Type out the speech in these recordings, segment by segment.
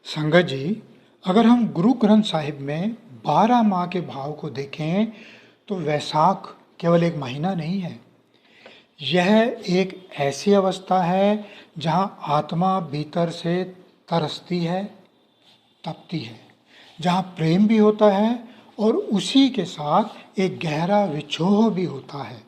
संगत जी, अगर हम गुरु ग्रंथ साहिब में 12 माह के भाव को देखें तो वैसाख केवल एक महीना नहीं है। यह एक ऐसी अवस्था है जहाँ आत्मा भीतर से तरसती है, तपती है, जहाँ प्रेम भी होता है और उसी के साथ एक गहरा विछोह भी होता है।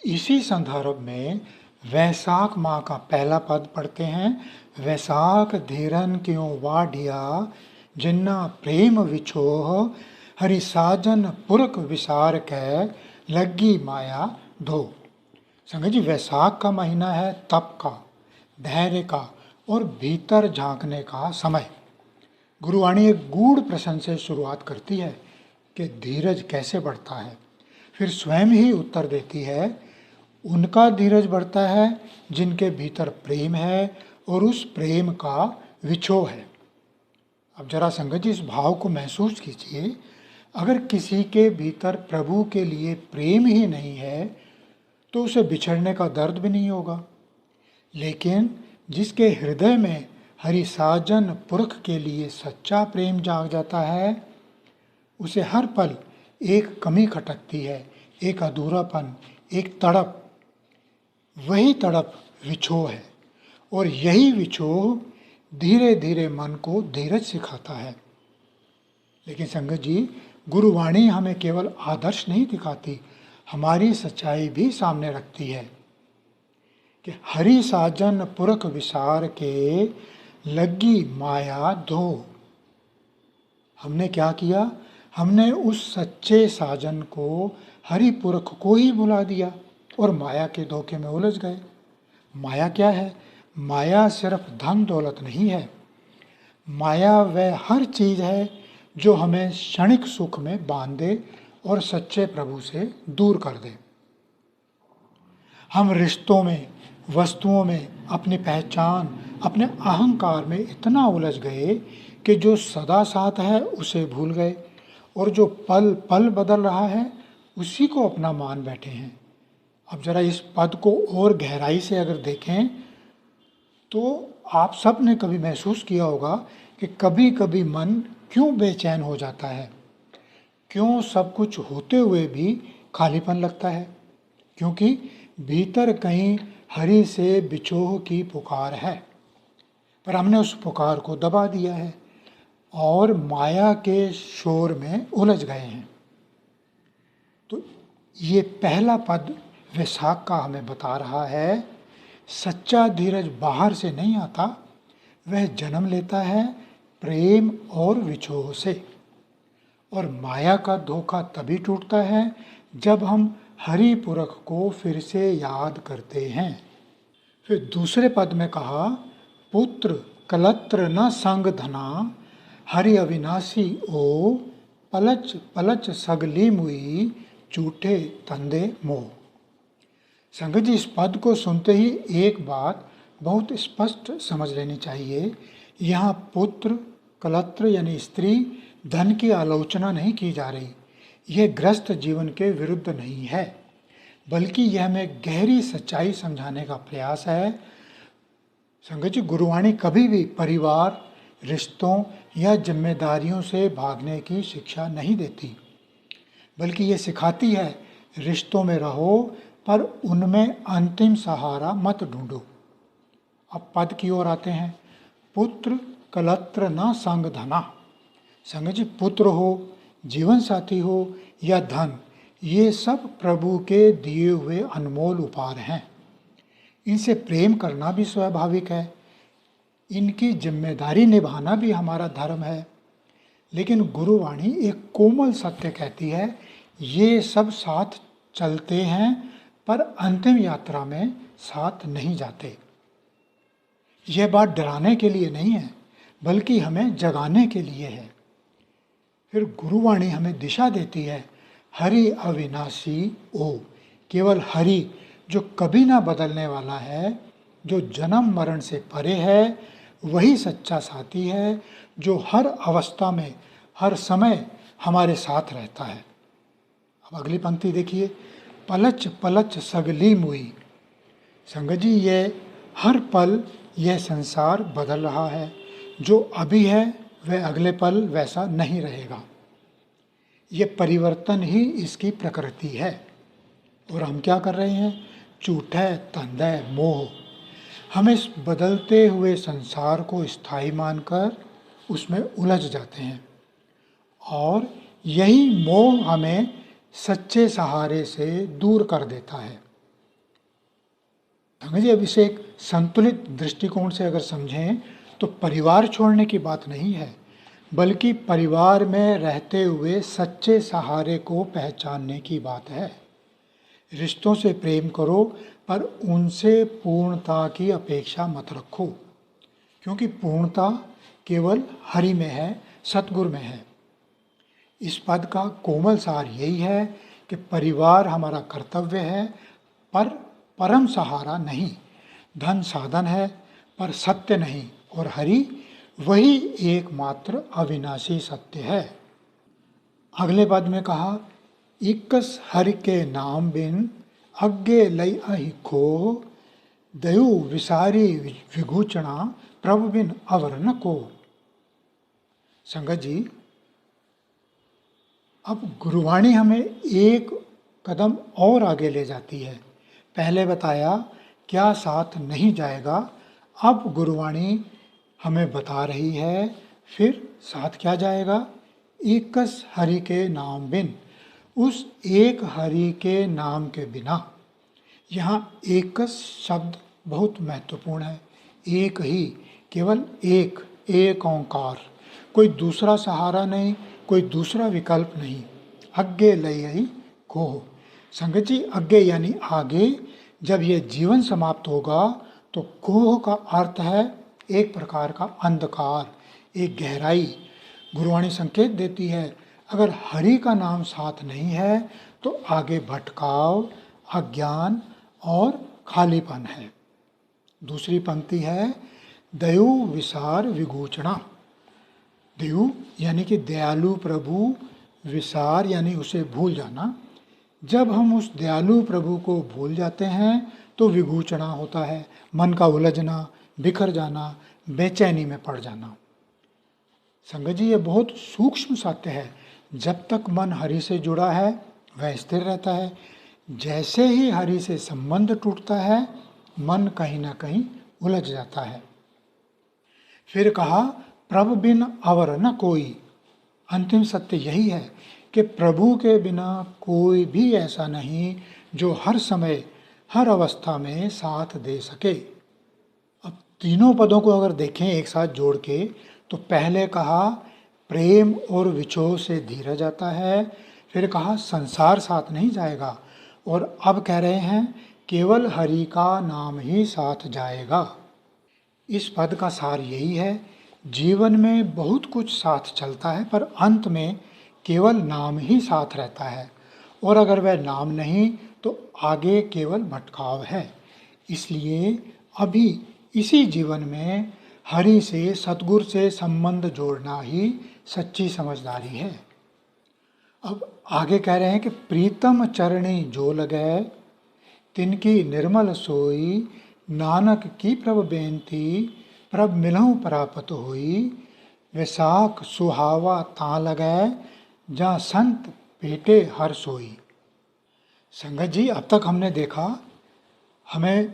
इसी संदर्भ में वैसाख माह का पहला पद पढ़ते हैं। वैसाख धीरन क्यों वाढ़िया, जिन्ना प्रेम विछोह, हरि साजन पुरख विसार कै, लग्गी माया धो। संगत जी, वैसाख का महीना है तप का, धैर्य का और भीतर झांकने का समय। गुरुवाणी एक गूढ़ प्रश्न से शुरुआत करती है कि धीरज कैसे बढ़ता है। फिर स्वयं ही उत्तर देती है, उनका धीरज बढ़ता है जिनके भीतर प्रेम है और उस प्रेम का विछोह है। अब जरा संगत जी, इस भाव को महसूस कीजिए। अगर किसी के भीतर प्रभु के लिए प्रेम ही नहीं है तो उसे बिछड़ने का दर्द भी नहीं होगा। लेकिन जिसके हृदय में हरि साजन पुरख के लिए सच्चा प्रेम जाग जाता है, उसे हर पल एक कमी खटकती है, एक अधूरापन, एक तड़प। वही तड़प विछोह है और यही विछोह धीरे धीरे मन को धीरज सिखाता है। लेकिन संगत जी, गुरुवाणी हमें केवल आदर्श नहीं दिखाती, हमारी सच्चाई भी सामने रखती है कि हरि साजन पुरख विसार के, लग्गी माया धो। हमने क्या किया? हमने उस सच्चे साजन को, हरि पुरख को ही भुला दिया और माया के धोखे में उलझ गए। माया क्या है? माया सिर्फ धन दौलत नहीं है। माया वह हर चीज है जो हमें क्षणिक सुख में बांध दे और सच्चे प्रभु से दूर कर दे। हम रिश्तों में, वस्तुओं में, अपनी पहचान, अपने अहंकार में इतना उलझ गए कि जो सदा साथ है उसे भूल गए और जो पल पल बदल रहा है उसी को अपना मान बैठे हैं। अब जरा इस पद को और गहराई से अगर देखें तो आप सब ने कभी महसूस किया होगा कि कभी कभी मन क्यों बेचैन हो जाता है, क्यों सब कुछ होते हुए भी खालीपन लगता है। क्योंकि भीतर कहीं हरि से बिछोह की पुकार है, पर हमने उस पुकार को दबा दिया है और माया के शोर में उलझ गए हैं। तो ये पहला पद वैसाख का हमें बता रहा है, सच्चा धीरज बाहर से नहीं आता, वह जन्म लेता है प्रेम और विछोह से। और माया का धोखा तभी टूटता है जब हम हरि पुरख को फिर से याद करते हैं। फिर दूसरे पद में कहा, पुत्र कलत्र न संग धना, हरि अविनाशी ओ, पलच पलच सगली मुई, झूठे तंदे मोह। संगत जी, इस पद को सुनते ही एक बात बहुत स्पष्ट समझ लेनी चाहिए। यहाँ पुत्र, कलत्र यानी स्त्री, धन की आलोचना नहीं की जा रही। यह ग्रस्त जीवन के विरुद्ध नहीं है, बल्कि यह हमें गहरी सच्चाई समझाने का प्रयास है। संगत जी, गुरुवाणी कभी भी परिवार, रिश्तों या जिम्मेदारियों से भागने की शिक्षा नहीं देती, बल्कि ये सिखाती है रिश्तों में रहो पर उनमें अंतिम सहारा मत ढूंढो। अब पद की ओर आते हैं, पुत्र कलत्र न संग धना। संगत जी, पुत्र हो, जीवन साथी हो या धन, ये सब प्रभु के दिए हुए अनमोल उपहार हैं। इनसे प्रेम करना भी स्वाभाविक है, इनकी जिम्मेदारी निभाना भी हमारा धर्म है। लेकिन गुरुवाणी एक कोमल सत्य कहती है, ये सब साथ चलते हैं पर अंतिम यात्रा में साथ नहीं जाते। यह बात डराने के लिए नहीं है, बल्कि हमें जगाने के लिए है। फिर गुरुवाणी हमें दिशा देती है, हरि अविनाशी ओ, केवल हरि जो कभी ना बदलने वाला है, जो जन्म मरण से परे है, वही सच्चा साथी है जो हर अवस्था में, हर समय हमारे साथ रहता है। अब अगली पंक्ति देखिए, पलच पलच सगली मुई। संगत जी, ये हर पल यह संसार बदल रहा है, जो अभी है वह अगले पल वैसा नहीं रहेगा। ये परिवर्तन ही इसकी प्रकृति है। और हम क्या कर रहे हैं? झूठे तंदय मोह। हम इस बदलते हुए संसार को स्थायी मानकर उसमें उलझ जाते हैं और यही मोह हमें सच्चे सहारे से दूर कर देता है। समझिए, अब इसे एक संतुलित दृष्टिकोण से अगर समझें तो परिवार छोड़ने की बात नहीं है, बल्कि परिवार में रहते हुए सच्चे सहारे को पहचानने की बात है। रिश्तों से प्रेम करो, पर उनसे पूर्णता की अपेक्षा मत रखो, क्योंकि पूर्णता केवल हरि में है, सतगुरु में है। इस पद का कोमल सार यही है कि परिवार हमारा कर्तव्य है, पर परम सहारा नहीं। धन साधन है, पर सत्य नहीं, और हरि वही एकमात्र अविनाशी सत्य है। अगले पद में कहा, इक्कस हरि के नाम बिन अग्गे लई अहि खो, दयु विसारी विघूचना प्रभु बिन अवर न को। संगत जी, अब गुरुवाणी हमें एक कदम और आगे ले जाती है। पहले बताया क्या साथ नहीं जाएगा, अब गुरुवाणी हमें बता रही है फिर साथ क्या जाएगा। एकस हरि के नाम बिन, उस एक हरि के नाम के बिना। यहाँ एकस शब्द बहुत महत्वपूर्ण है। एक ही, केवल एक ओंकार, कोई दूसरा सहारा नहीं, कोई दूसरा विकल्प नहीं। अग्गे लई को। संगत जी, अग्गे यानी आगे। जब यह जीवन समाप्त होगा तो कोह का अर्थ है एक प्रकार का अंधकार, एक गहराई। गुरुवाणी संकेत देती है, अगर हरि का नाम साथ नहीं है तो आगे भटकाव, अज्ञान और खालीपन है। दूसरी पंक्ति है, दयु विसार विघूचना। दयु यानी कि दयालु प्रभु, विसार यानी उसे भूल जाना। जब हम उस दयालु प्रभु को भूल जाते हैं तो विघूचना होता है, मन का उलझना, बिखर जाना, बेचैनी में पड़ जाना। संगत जी, ये बहुत सूक्ष्म सत्य है। जब तक मन हरि से जुड़ा है वह स्थिर रहता है। जैसे ही हरि से संबंध टूटता है मन कहीं ना कहीं उलझ जाता है। फिर कहा, प्रभु बिन अवर न कोई। अंतिम सत्य यही है कि प्रभु के बिना कोई भी ऐसा नहीं जो हर समय हर अवस्था में साथ दे सके। अब तीनों पदों को अगर देखें एक साथ जोड़ के, तो पहले कहा प्रेम और विछोह से धीरज आता है, फिर कहा संसार साथ नहीं जाएगा, और अब कह रहे हैं केवल हरि का नाम ही साथ जाएगा। इस पद का सार यही है, जीवन में बहुत कुछ साथ चलता है, पर अंत में केवल नाम ही साथ रहता है, और अगर वह नाम नहीं तो आगे केवल भटकाव है। इसलिए अभी इसी जीवन में हरि से, सतगुरु से संबंध जोड़ना ही सच्ची समझदारी है। अब आगे कह रहे हैं कि प्रीतम चरणी जो लगे, तिनकी निर्मल सोई, नानक की प्रभ बेनती, प्रभ मिलहु प्राप्त होई, वैसाख सुहावा ता लगे, जहाँ संत भेटे हर सोई। संगत जी, अब तक हमने देखा, हमें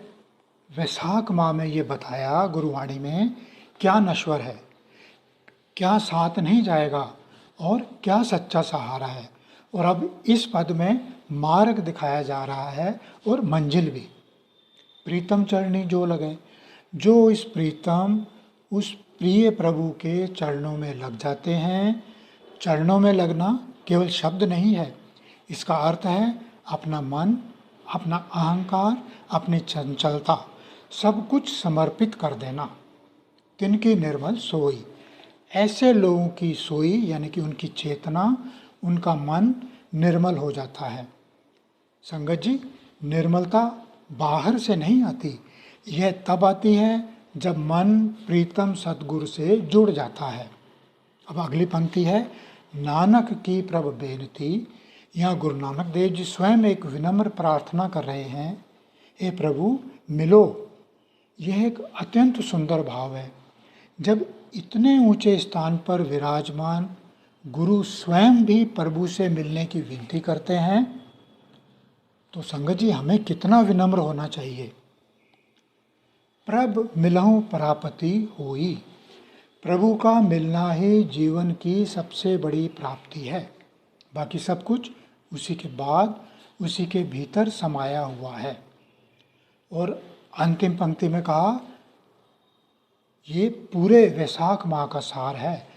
वैसाख माह में ये बताया गुरुवाणी में क्या नश्वर है, क्या साथ नहीं जाएगा, और क्या सच्चा सहारा है। और अब इस पद में मार्ग दिखाया जा रहा है और मंजिल भी। प्रीतम चरणी जो लगे, जो इस प्रीतम, उस प्रिय प्रभु के चरणों में लग जाते हैं। चरणों में लगना केवल शब्द नहीं है, इसका अर्थ है अपना मन, अपना अहंकार, अपनी चंचलता सब कुछ समर्पित कर देना। तिनकी निर्मल सोई, ऐसे लोगों की सोई यानी कि उनकी चेतना, उनका मन निर्मल हो जाता है। संगत जी, निर्मलता बाहर से नहीं आती, यह तब आती है जब मन प्रीतम सतगुरु से जुड़ जाता है। अब अगली पंक्ति है, नानक की प्रभ बेनती। यहाँ गुरु नानक देव जी स्वयं एक विनम्र प्रार्थना कर रहे हैं, हे प्रभु मिलो। यह एक अत्यंत सुंदर भाव है। जब इतने ऊंचे स्थान पर विराजमान गुरु स्वयं भी प्रभु से मिलने की विनती करते हैं, तो संगत जी हमें कितना विनम्र होना चाहिए। प्रभ मिलहु परापति होई, प्रभु का मिलना ही जीवन की सबसे बड़ी प्राप्ति है। बाकी सब कुछ उसी के बाद, उसी के भीतर समाया हुआ है। और अंतिम पंक्ति में कहा, ये पूरे वैशाख माह का सार है।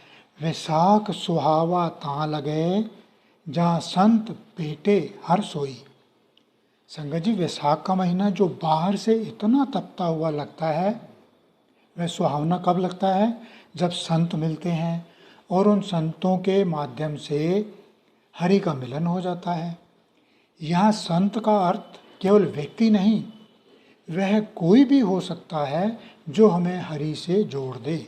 वैशाख सुहावा तां लगे, जहाँ संत पेटे हर सोई। संगत जी, वैशाख का महीना जो बाहर से इतना तपता हुआ लगता है, वह सुहावना कब लगता है? जब संत मिलते हैं और उन संतों के माध्यम से हरि का मिलन हो जाता है। यहाँ संत का अर्थ केवल व्यक्ति नहीं, वह कोई भी हो सकता है जो हमें हरि से जोड़ दे,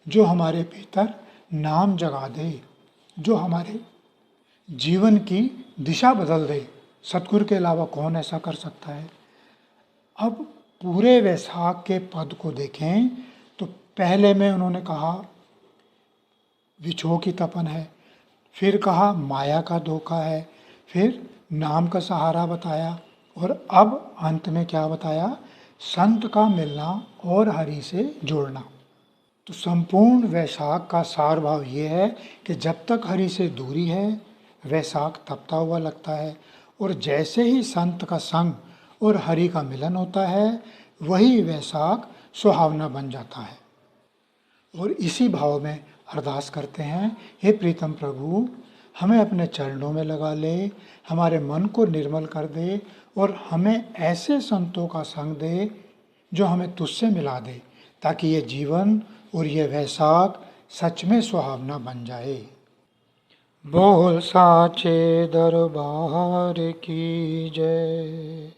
जो हमारे भीतर नाम जगा दे, जो हमारे जीवन की दिशा बदल दे। सतगुरु के अलावा कौन ऐसा कर सकता है? अब पूरे वैशाख के पद को देखें तो पहले में उन्होंने कहा विछोह की तपन है, फिर कहा माया का धोखा है, फिर नाम का सहारा बताया, और अब अंत में क्या बताया? संत का मिलना और हरि से जुड़ना। तो संपूर्ण वैशाख का सार भाव ये है कि जब तक हरि से दूरी है, वैशाख तपता हुआ लगता है, और जैसे ही संत का संग और हरि का मिलन होता है, वही वैशाख सुहावना बन जाता है। और इसी भाव में अरदास करते हैं, हे प्रीतम प्रभु, हमें अपने चरणों में लगा ले, हमारे मन को निर्मल कर दे, और हमें ऐसे संतों का संग दे जो हमें तुझसे मिला दे, ताकि ये जीवन और ये वैशाख सच में सुहावना बन जाए। बोल साचे दरबार की जय।